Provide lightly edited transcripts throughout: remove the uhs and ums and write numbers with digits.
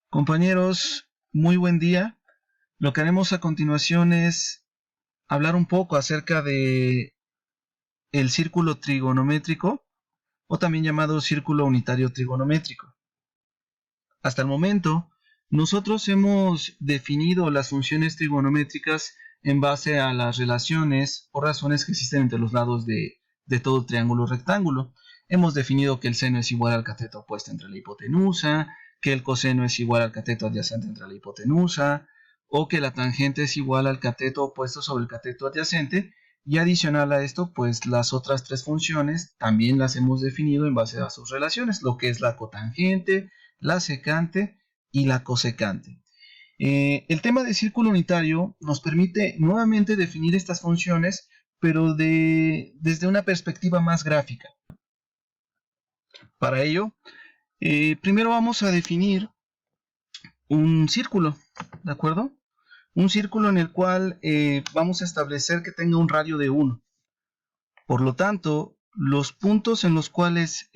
Compañeros, muy buen día. Lo que haremos a continuación es hablar un poco acerca de el círculo trigonométrico o también llamado círculo unitario trigonométrico. Hasta el momento, nosotros hemos definido las funciones trigonométricas en base a las relaciones o razones que existen entre los lados de todo triángulo rectángulo. Hemos definido que el seno es igual al cateto opuesto entre la hipotenusa, que el coseno es igual al cateto adyacente entre la hipotenusa, o que la tangente es igual al cateto opuesto sobre el cateto adyacente, y adicional a esto, pues las otras tres funciones también las hemos definido en base a sus relaciones, lo que es la cotangente, la secante y la cosecante. El tema del círculo unitario nos permite nuevamente definir estas funciones, pero desde una perspectiva más gráfica. Para ello, primero vamos a definir un círculo, ¿de acuerdo? Un círculo en el cual vamos a establecer que tenga un radio de 1. Por lo tanto, los puntos en los cuales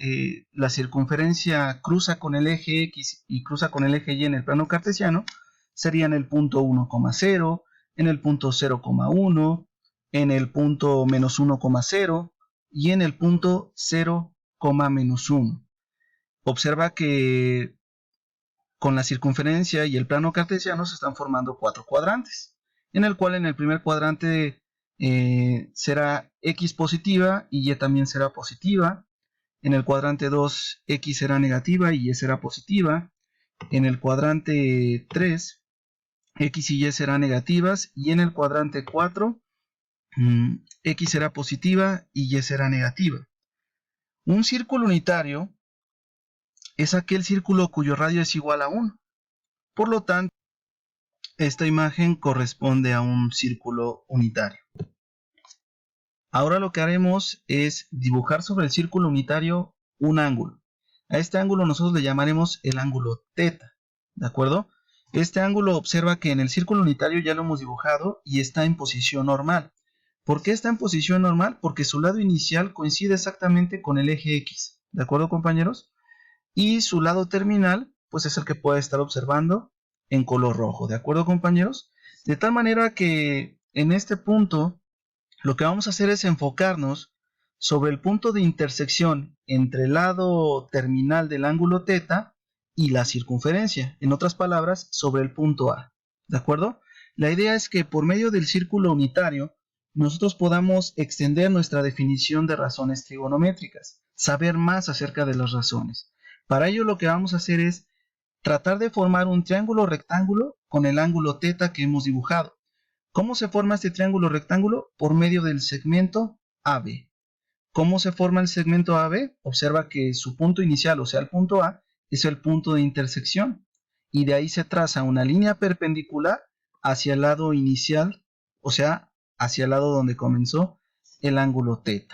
la circunferencia cruza con el eje X y cruza con el eje Y en el plano cartesiano serían el punto 1,0, en el punto 0,1, en el punto menos 1,0 y en el punto 0,-1. Observa que con la circunferencia y el plano cartesiano se están formando 4 cuadrantes, en el cual en el primer cuadrante será X positiva y Y también será positiva. En el cuadrante 2, X será negativa y Y será positiva. En el cuadrante 3, X y Y serán negativas. Y en el cuadrante 4, X será positiva y Y será negativa. Un círculo unitario es aquel círculo cuyo radio es igual a 1. Por lo tanto, esta imagen corresponde a un círculo unitario. Ahora lo que haremos es dibujar sobre el círculo unitario un ángulo. A este ángulo nosotros le llamaremos el ángulo θ, ¿de acuerdo? Este ángulo observa que en el círculo unitario ya lo hemos dibujado y está en posición normal. ¿Por qué está en posición normal? Porque su lado inicial coincide exactamente con el eje X, ¿de acuerdo, compañeros? Y su lado terminal, pues es el que puede estar observando en color rojo, ¿de acuerdo, compañeros? De tal manera que en este punto lo que vamos a hacer es enfocarnos sobre el punto de intersección entre el lado terminal del ángulo θ y la circunferencia, en otras palabras, sobre el punto A, ¿de acuerdo? La idea es que por medio del círculo unitario nosotros podamos extender nuestra definición de razones trigonométricas, saber más acerca de las razones. Para ello lo que vamos a hacer es tratar de formar un triángulo rectángulo con el ángulo θ que hemos dibujado. ¿Cómo se forma este triángulo rectángulo? Por medio del segmento AB. ¿Cómo se forma el segmento AB? Observa que su punto inicial, o sea, el punto A, es el punto de intersección. Y de ahí se traza una línea perpendicular hacia el lado inicial, o sea, hacia el lado donde comenzó el ángulo θ.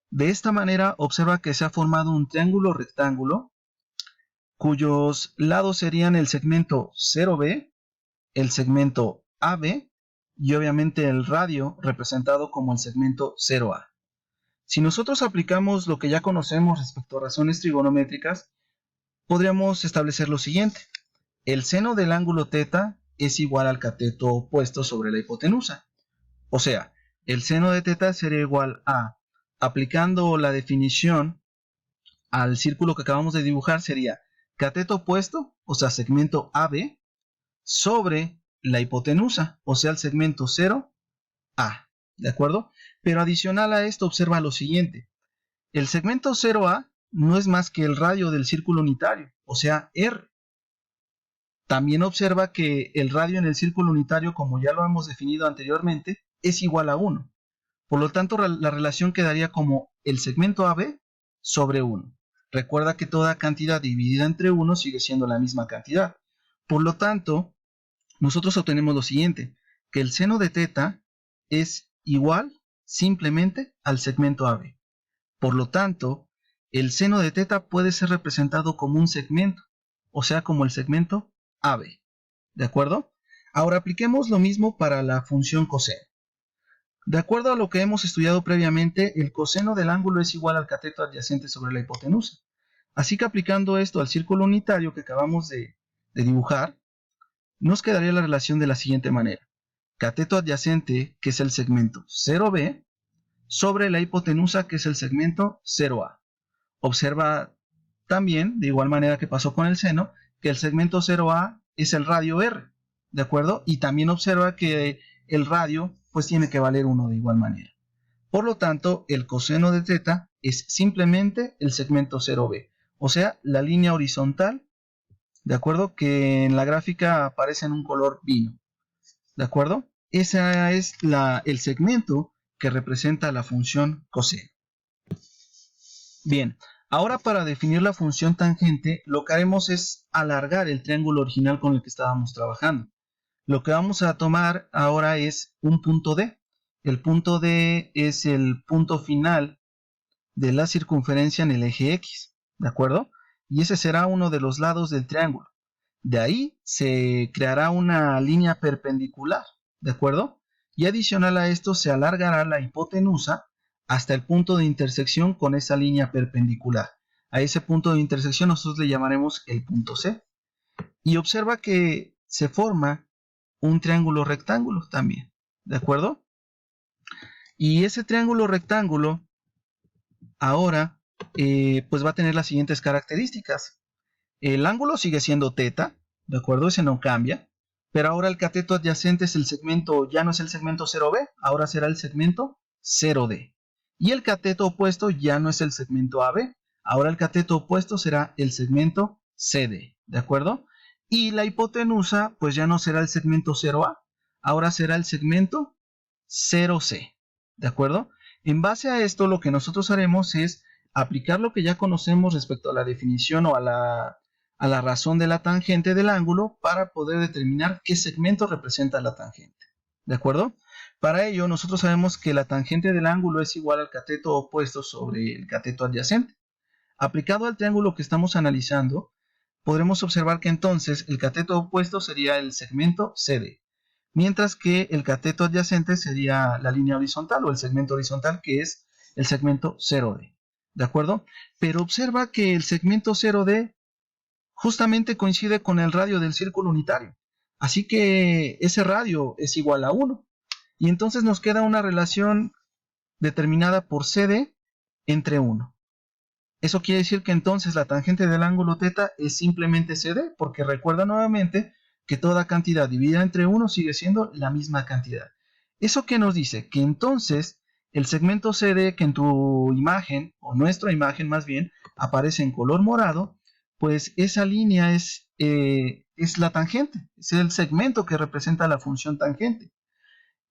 De esta manera, observa que se ha formado un triángulo rectángulo cuyos lados serían el segmento 0B, el segmento AB y obviamente el radio representado como el segmento 0A. Si nosotros aplicamos lo que ya conocemos respecto a razones trigonométricas, podríamos establecer lo siguiente. El seno del ángulo θ es igual al cateto opuesto sobre la hipotenusa. O sea, el seno de θ sería igual a, aplicando la definición al círculo que acabamos de dibujar, sería cateto opuesto, o sea, segmento AB, sobre la hipotenusa, o sea, el segmento 0A, ¿de acuerdo? Pero adicional a esto, observa lo siguiente. El segmento 0A no es más que el radio del círculo unitario, o sea, R. También observa que el radio en el círculo unitario, como ya lo hemos definido anteriormente, es igual a 1. Por lo tanto, la relación quedaría como el segmento AB sobre 1. Recuerda que toda cantidad dividida entre 1 sigue siendo la misma cantidad. Por lo tanto, nosotros obtenemos lo siguiente, que el seno de θ es igual simplemente al segmento AB. Por lo tanto, el seno de θ puede ser representado como un segmento, o sea, como el segmento AB. ¿De acuerdo? Ahora apliquemos lo mismo para la función coseno. De acuerdo a lo que hemos estudiado previamente, el coseno del ángulo es igual al cateto adyacente sobre la hipotenusa. Así que aplicando esto al círculo unitario que acabamos de dibujar, nos quedaría la relación de la siguiente manera. Cateto adyacente, que es el segmento 0B, sobre la hipotenusa, que es el segmento 0A. Observa también, de igual manera que pasó con el seno, que el segmento 0A es el radio R, ¿de acuerdo? Y también observa que el radio pues tiene que valer 1 de igual manera. Por lo tanto, el coseno de teta es simplemente el segmento 0B, o sea, la línea horizontal, ¿de acuerdo? Que en la gráfica aparece en un color vino, ¿de acuerdo? Ese es el segmento que representa la función coseno. Bien, ahora para definir la función tangente, lo que haremos es alargar el triángulo original con el que estábamos trabajando. Lo que vamos a tomar ahora es un punto D. El punto D es el punto final de la circunferencia en el eje X, ¿de acuerdo? Y ese será uno de los lados del triángulo. De ahí se creará una línea perpendicular, ¿de acuerdo? Y adicional a esto se alargará la hipotenusa hasta el punto de intersección con esa línea perpendicular. A ese punto de intersección nosotros le llamaremos el punto C. Y observa que se forma un triángulo rectángulo también, ¿de acuerdo? Y ese triángulo rectángulo ahora pues va a tener las siguientes características. El ángulo sigue siendo teta, ¿de acuerdo? Ese no cambia. Pero ahora el cateto adyacente es el segmento, ya no es el segmento 0B, ahora será el segmento 0D. Y el cateto opuesto ya no es el segmento AB, ahora el cateto opuesto será el segmento CD, ¿de acuerdo? Y la hipotenusa pues ya no será el segmento 0A, ahora será el segmento 0C, ¿de acuerdo? En base a esto lo que nosotros haremos es aplicar lo que ya conocemos respecto a la definición o a la razón de la tangente del ángulo para poder determinar qué segmento representa la tangente. ¿De acuerdo? Para ello, nosotros sabemos que la tangente del ángulo es igual al cateto opuesto sobre el cateto adyacente. Aplicado al triángulo que estamos analizando, podremos observar que entonces el cateto opuesto sería el segmento CD, mientras que el cateto adyacente sería la línea horizontal o el segmento horizontal, que es el segmento 0D. ¿De acuerdo? Pero observa que el segmento 0D justamente coincide con el radio del círculo unitario. Así que ese radio es igual a 1. Y entonces nos queda una relación determinada por CD entre 1. Eso quiere decir que entonces la tangente del ángulo θ es simplemente CD, porque recuerda nuevamente que toda cantidad dividida entre 1 sigue siendo la misma cantidad. ¿Eso qué nos dice? Que entonces el segmento CD que en tu imagen, o nuestra imagen más bien, aparece en color morado, pues esa línea es la tangente, es el segmento que representa la función tangente.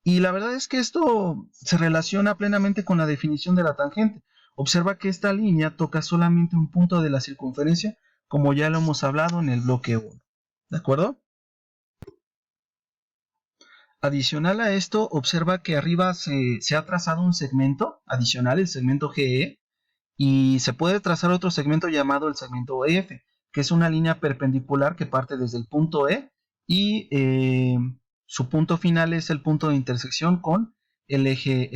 Y la verdad es que esto se relaciona plenamente con la definición de la tangente. Observa que esta línea toca solamente un punto de la circunferencia, como ya lo hemos hablado en el bloque 1. ¿De acuerdo? Adicional a esto, observa que arriba se ha trazado un segmento adicional, el segmento GE, y se puede trazar otro segmento llamado el segmento EF, que es una línea perpendicular que parte desde el punto E y su punto final es el punto de intersección con el eje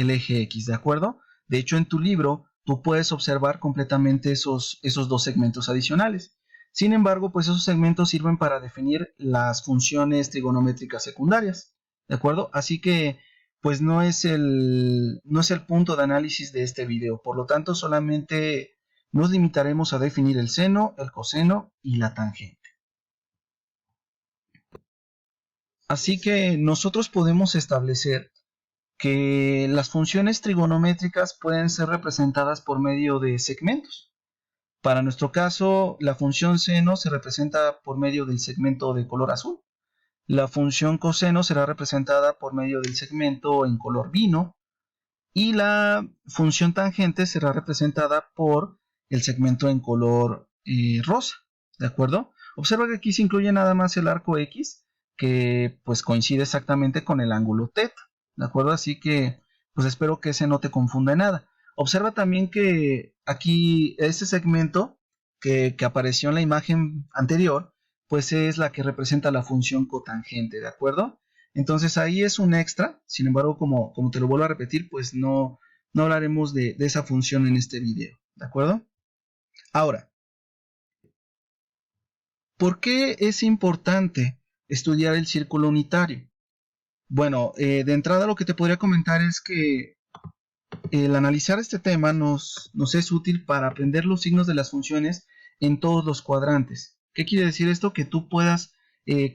X, ¿de acuerdo? De hecho, en tu libro tú puedes observar completamente esos dos segmentos adicionales. Sin embargo, pues esos segmentos sirven para definir las funciones trigonométricas secundarias, ¿de acuerdo? Así que pues no es el punto de análisis de este video. Por lo tanto, solamente nos limitaremos a definir el seno, el coseno y la tangente. Así que nosotros podemos establecer que las funciones trigonométricas pueden ser representadas por medio de segmentos. Para nuestro caso, la función seno se representa por medio del segmento de color azul. La función coseno será representada por medio del segmento en color vino. Y la función tangente será representada por el segmento en color rosa, ¿de acuerdo? Observa que aquí se incluye nada más el arco X, que pues coincide exactamente con el ángulo θ, ¿de acuerdo? Así que pues espero que ese no te confunda en nada. Observa también que aquí este segmento que apareció en la imagen anterior, pues es la que representa la función cotangente, ¿de acuerdo? Entonces ahí es un extra, sin embargo, como te lo vuelvo a repetir, pues no hablaremos de esa función en este video, ¿de acuerdo? Ahora, ¿Por qué es importante estudiar el círculo unitario? Bueno, de entrada lo que te podría comentar es que el analizar este tema nos es útil para aprender los signos de las funciones en todos los cuadrantes. ¿Qué quiere decir esto? Que tú puedas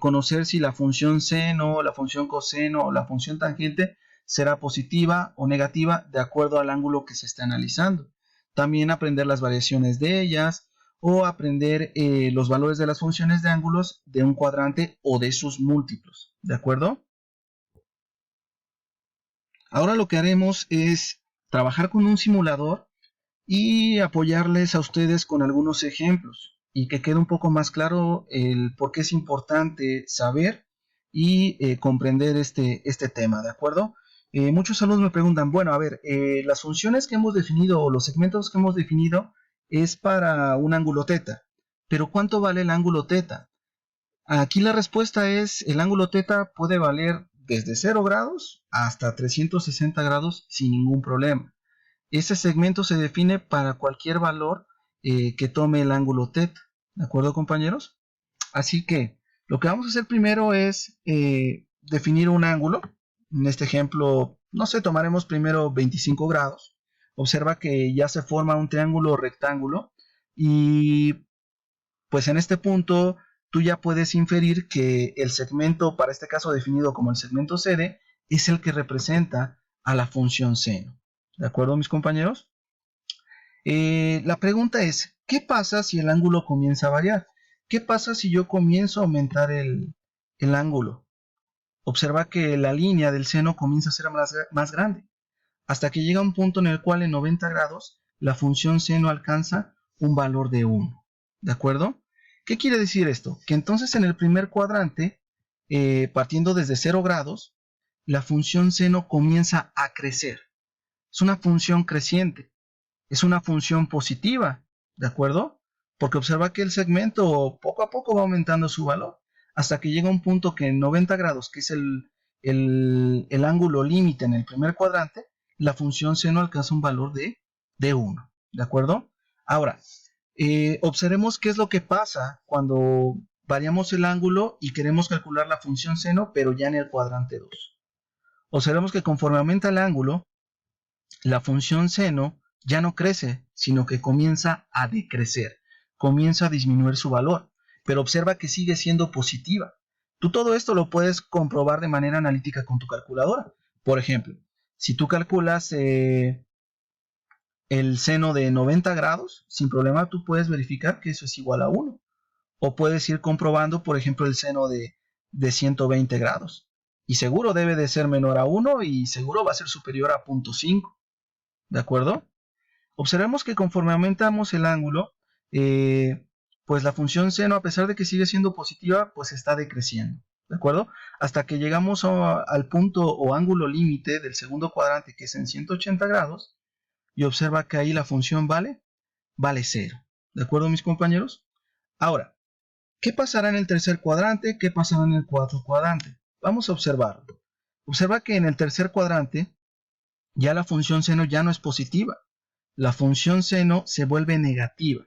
conocer si la función seno, la función coseno o la función tangente será positiva o negativa de acuerdo al ángulo que se esté analizando. También aprender las variaciones de ellas o aprender los valores de las funciones de ángulos de un cuadrante o de sus múltiplos. ¿De acuerdo? Ahora lo que haremos es trabajar con un simulador y apoyarles a ustedes con algunos ejemplos y que quede un poco más claro el por qué es importante saber y comprender este tema, ¿de acuerdo? Muchos alumnos me preguntan, bueno, a ver, las funciones que hemos definido o los segmentos que hemos definido es para un ángulo teta, pero ¿cuánto vale el ángulo teta? Aquí la respuesta es, el ángulo teta puede valer desde 0 grados hasta 360 grados sin ningún problema. Ese segmento se define para cualquier valor que tome el ángulo θ. ¿De acuerdo, compañeros? Así que lo que vamos a hacer primero es definir un ángulo. En este ejemplo, no sé, tomaremos primero 25 grados. Observa que ya se forma un triángulo rectángulo y pues en este punto tú ya puedes inferir que el segmento, para este caso definido como el segmento CD, es el que representa a la función seno. ¿De acuerdo, mis compañeros? La pregunta es, ¿qué pasa si el ángulo comienza a variar? ¿Qué pasa si yo comienzo a aumentar el ángulo? Observa que la línea del seno comienza a ser más grande, hasta que llega un punto en el cual en 90 grados la función seno alcanza un valor de 1. ¿De acuerdo? ¿Qué quiere decir esto? Que entonces en el primer cuadrante, partiendo desde 0 grados, la función seno comienza a crecer. Es una función creciente, es una función positiva, ¿de acuerdo? Porque observa que el segmento poco a poco va aumentando su valor, hasta que llega un punto que en 90 grados, que es el ángulo límite en el primer cuadrante, la función seno alcanza un valor de 1, ¿de acuerdo? Ahora, observemos qué es lo que pasa cuando variamos el ángulo y queremos calcular la función seno, pero ya en el cuadrante 2. Observemos que conforme aumenta el ángulo, la función seno ya no crece, sino que comienza a decrecer, comienza a disminuir su valor, pero observa que sigue siendo positiva. Tú todo esto lo puedes comprobar de manera analítica con tu calculadora. Por ejemplo, si tú calculas el seno de 90 grados, sin problema tú puedes verificar que eso es igual a 1. O puedes ir comprobando, por ejemplo, el seno de 120 grados. Y seguro debe de ser menor a 1 y seguro va a ser superior a 0.5. ¿De acuerdo? Observemos que conforme aumentamos el ángulo, pues la función seno, a pesar de que sigue siendo positiva, pues está decreciendo. ¿De acuerdo? Hasta que llegamos al punto o ángulo límite del segundo cuadrante, que es en 180 grados, y observa que ahí la función vale 0. ¿De acuerdo, mis compañeros? Ahora, ¿qué pasará en el tercer cuadrante? ¿Qué pasará en el cuarto cuadrante? Vamos a observarlo. Observa que en el tercer cuadrante ya la función seno ya no es positiva. La función seno se vuelve negativa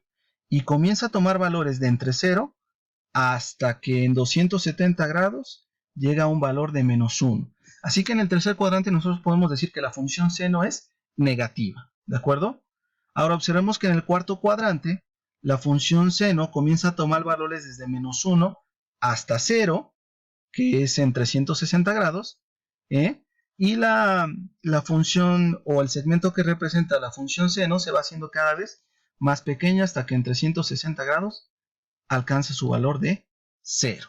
y comienza a tomar valores de entre 0 hasta que en 270 grados llega a un valor de menos 1. Así que en el tercer cuadrante nosotros podemos decir que la función seno es negativa. ¿De acuerdo? Ahora observemos que en el cuarto cuadrante la función seno comienza a tomar valores desde menos 1 hasta 0, que es en 360 grados, y la función o el segmento que representa la función seno se va haciendo cada vez más pequeña hasta que en 360 grados alcanza su valor de 0.